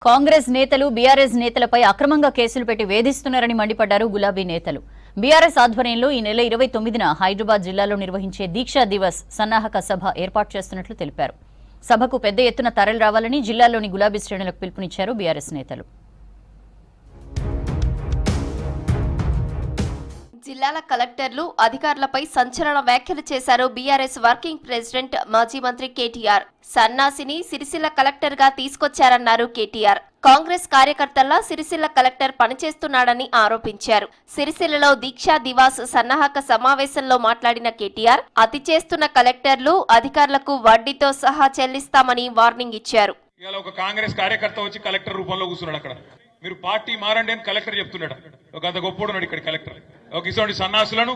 కాంగ్రెస్ నేతలు బీఆర్ఎస్ నేతలపై అక్రమంగా కేసులు పెట్టి వేధిస్తున్నారని మండిపడ్డారు గులాబీ నేతలు. బీఆర్ఎస్ ఆధ్వర్యంలో ఈ నెల 29న హైదరాబాద్ జిల్లాలో నిర్వహించే దీక్షా దివస్ సన్నాహక సభ ఏర్పాటు చేస్తున్నట్లు తెలిపారు. సభకు పెద్ద ఎత్తున తరలి రావాలని జిల్లాలోని గులాబీ శ్రేణులకు పిలుపునిచ్చారు బీఆర్ఎస్ నేతలు. జిల్లాల కలెక్టర్లు అధికారులపై సంచలన వ్యాఖ్యలు చేశారు బీఆర్ఎస్ వర్కింగ్ ప్రెసిడెంట్ మాజీ మంత్రి కేటీఆర్. సన్నాసిని సిరిసిల్ల కలెక్టర్ గా తీసుకొచ్చారన్నారు కేటీఆర్. కాంగ్రెస్ కార్యకర్తల్లా సిరిసిల్ల కలెక్టర్ పనిచేస్తున్నాడని ఆరోపించారు. సిరిసిల్లలో దీక్షా దివాస్ సన్నాహక సమావేశంలో మాట్లాడిన కేటీఆర్ అతి చేస్తున్న కలెక్టర్లు అధికారులకు వడ్డీతో సహా చెల్లిస్తామని వార్నింగ్ ఇచ్చారు. ఒక కాంగ్రెస్ కార్యకర్త వచ్చి కలెక్టర్ రూపంలో కూర్చున్నాడు. అక్కడ మీరు పార్టీ మారండి అని కలెక్టర్ చెప్తున్నాడు. ఒక అంత గొప్పోడున్నాడు ఇక్కడ కలెక్టర్. ఒక ఇటువంటి సన్నాసులను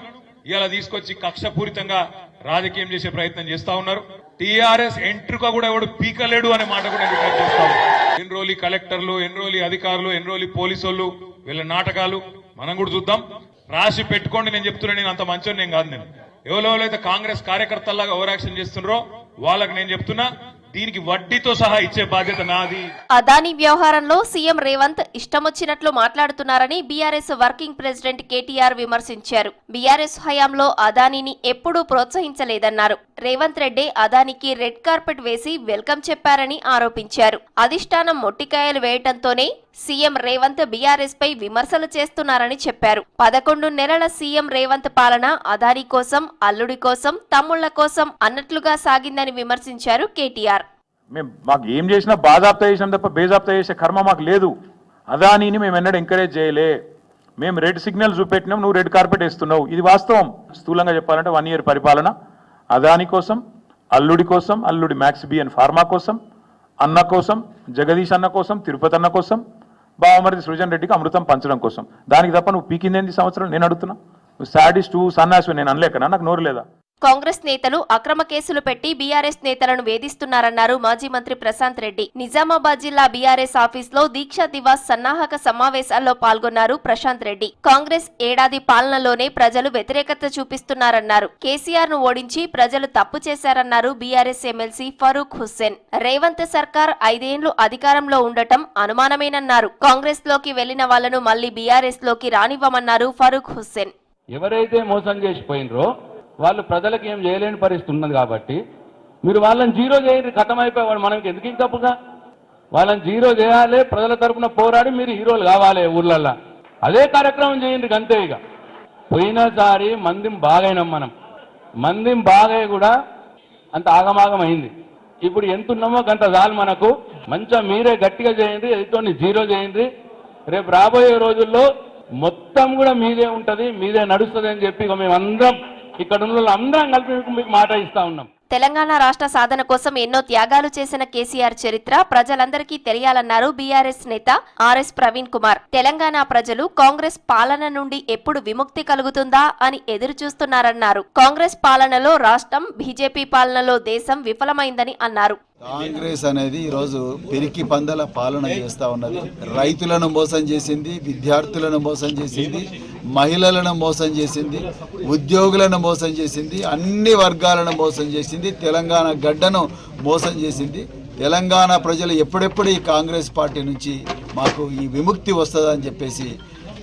ఇలా తీసుకొచ్చి కక్షపూరితంగా రాజకీయం చేసే ప్రయత్నం చేస్తా ఉన్నారు. టీఆర్ఎస్ ఎంట్రుక కూడా ఎవడు పీకలేడు అనే మాట కూడా చేస్తా ఉన్నారు. ఎన్ని రోజులు కలెక్టర్లు, ఎన్ని రోజులు అధికారులు, ఎన్ని రోజులు పోలీసు వాళ్ళు, వీళ్ళ నాటకాలు మనం కూడా చూద్దాం. రాసి పెట్టుకోండి. నేను చెప్తున్నా, నేను అంత మంచోని నేను కాదు. నేను ఎవరెవరైతే కాంగ్రెస్ కార్యకర్తల్లాగా ఓవర్ యాక్షన్ చేస్తున్నారో వాళ్ళకి నేను చెప్తున్నా, దీనికి వడ్డీతో సహా ఇచ్చే బాధ్యత నాది. అదానీ వ్యవహారంలో సీఎం రేవంత్ ఇష్టమొచ్చినట్లు మాట్లాడుతున్నారని బీఆర్ఎస్ వర్కింగ్ ప్రెసిడెంట్ కేటీఆర్ విమర్శించారు. బీఆర్ఎస్ హయాంలో అదానీని ఎప్పుడూ ప్రోత్సహించలేదన్నారు. రేవంత్ రెడ్డి అదానికి రెడ్ కార్పెట్ వేసి వెల్కమ్ చెప్పారని ఆరోపించారు. అధిష్టానం మొట్టికాయలు వేయటంతోనే సీఎం రేవంత్ బీఆర్ఎస్ పై విమర్శలు చేస్తున్నారని చెప్పారు. 11 నెలల సీఎం రేవంత్ పాలన అదానీ కోసం, అల్లుడి కోసం, తమ్ముళ్ల కోసం అన్నట్లుగా సాగిందని విమర్శించారు కేటీఆర్. మాకు ఏం చేసినా బాజాప్తా చేసినాం తప్ప బేజాప్తా చేసే కర్మ మాకు లేదు. అదానీని మేము ఎన్నడూ ఎంకరేజ్ చేయలే. మేము రెడ్ సిగ్నల్ చూపెట్టినాం, నువ్వు రెడ్ కార్పెట్ వేస్తున్నావు. ఇది వాస్తవం. స్థూలంగా చెప్పాలంటే 1 ఇయర్ పరిపాలన అదానీ కోసం, అల్లుడి కోసం, అల్లుడి మ్యాక్స్ బిఎన్ ఫార్మా కోసం, అన్న కోసం, జగదీష్ అన్న కోసం, తిరుపతి అన్న కోసం, బావమరిది సృజన్ రెడ్డికి అమృతం పంచడం కోసం. దానికి తప్ప నువ్వు పీకిందేంది సంవత్సరం నేను అడుగుతున్నా. నువ్వు సాడిస్టు సన్నాసి నేను అనలేకనా? నాకు నోరు లేదా? కాంగ్రెస్ నేతలు అక్రమ కేసులు పెట్టి బీఆర్ఎస్ నేతలను వేధిస్తున్నారన్నారు మాజీ మంత్రి ప్రశాంత్ రెడ్డి. నిజామాబాద్ జిల్లా బీఆర్ఎస్ ఆఫీసులో దీక్షా దివాస్ సన్నాహక సమావేశాల్లో పాల్గొన్నారు ప్రశాంత్ రెడ్డి. కాంగ్రెస్ ఏడాది పాలనలోనే ప్రజలు వ్యతిరేకత చూపిస్తున్నారన్నారు. కేసీఆర్ ను ఓడించి ప్రజలు తప్పు చేశారన్నారు బీఆర్ఎస్ ఎమ్మెల్సీ ఫరూక్ హుస్సేన్. రేవంత్ సర్కార్ 5 ఏళ్లు అధికారంలో ఉండటం అనుమానమేనన్నారు. కాంగ్రెస్ లోకి వెళ్లిన వాళ్లను మళ్లీ బీఆర్ఎస్ లోకి రానివ్వమన్నారు ఫరూక్ హుస్సేన్. ఎవరైతే మోసం చేసిపోయినరో వాళ్ళు ప్రజలకు ఏం చేయలేని పరిస్థితి ఉన్నది కాబట్టి మీరు వాళ్ళని జీరో చేయండి. ఖతం అయిపోయేవాడు మనకి ఎందుకు ఇంక తప్పుగా? వాళ్ళని జీరో చేయాలి. ప్రజల తరఫున పోరాడి మీరు హీరోలు కావాలి ఊర్లల్లో. అదే కార్యక్రమం చేయండి అంతే. ఇక పోయినసారి మందిం బాగైనాం. మనం మందిం బాగా కూడా అంత ఆగమాగం అయింది. ఇప్పుడు ఎంత ఉన్నామో గంట చాలు మనకు. మంచిగా మీరే గట్టిగా చేయండి, ఎదుటోని జీరో చేయండి. రేపు రాబోయే రోజుల్లో మొత్తం కూడా మీదే ఉంటది, మీదే నడుస్తుంది అని చెప్పి మేమందరం ఇక్కడ ఉన్న అందరం కలిపి మీకు మాట ఇస్తా ఉన్నాం. తెలంగాణ రాష్ట్ర సాధన కోసం ఎన్నో త్యాగాలు చేసిన కేసీఆర్ చరిత్ర ప్రజలందరికీ తెలియాలన్నారు బీఆర్ఎస్ నేత ఆర్ఎస్ ప్రవీణ్ కుమార్. తెలంగాణ ప్రజలు కాంగ్రెస్ పాలన నుండి ఎప్పుడు విముక్తి కలుగుతుందా అని ఎదురు చూస్తున్నారన్నారు. కాంగ్రెస్ పాలనలో రాష్ట్రం, బీజేపీ పాలనలో దేశం విఫలమైందని అన్నారు. కాంగ్రెస్ అనేది ఈరోజు పెరికి పందల పాలన చేస్తూ ఉన్నది. రైతులను మోసం చేసింది, విద్యార్థులను మోసం చేసింది, మహిళలను మోసం చేసింది, ఉద్యోగులను మోసం చేసింది, అన్ని వర్గాలను మోసం చేసింది, తెలంగాణ గడ్డను మోసం చేసింది. తెలంగాణ ప్రజలు ఎప్పుడెప్పుడు ఈ కాంగ్రెస్ పార్టీ నుంచి మాకు ఈ విముక్తి వస్తుందని చెప్పేసి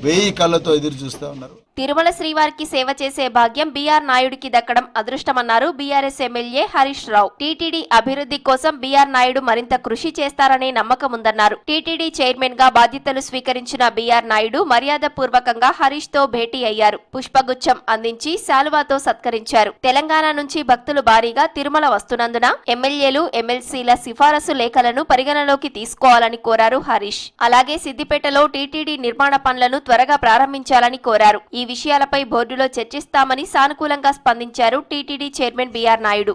1000 కళ్ళతో ఎదురు చూస్తూ ఉన్నారు. తిరుమల శ్రీవారికి సేవ చేసే భాగ్యం బీఆర్ నాయుడికి దక్కడం అదృష్టమన్నారు BRS MLA Harish Rao. TTD అభివృద్ధి కోసం బీఆర్ నాయుడు మరింత కృషి చేస్తారనే నమ్మకం ఉందన్నారు. టీటీడీ చైర్మన్ గా బాధ్యతలు స్వీకరించిన బీఆర్ నాయుడు మర్యాద పూర్వకంగా హరీష్ తో భేటీ అయ్యారు. పుష్పగుచ్చం అందించి శాలువాతో సత్కరించారు. తెలంగాణ నుంచి భక్తులు భారీగా తిరుమల వస్తున్నందున ఎమ్మెల్యేలు, ఎమ్మెల్సీల సిఫారసు లేఖలను పరిగణలోకి తీసుకోవాలని కోరారు హరీష్. అలాగే సిద్దిపేటలో టీటీడీ నిర్మాణ పనులను త్వరగా ప్రారంభించాలని కోరారు. ఈ విషయాలపై బోర్డులో చర్చిస్తామని సానుకూలంగా స్పందించారు టీటీడీ చైర్మన్ బీఆర్ నాయుడు.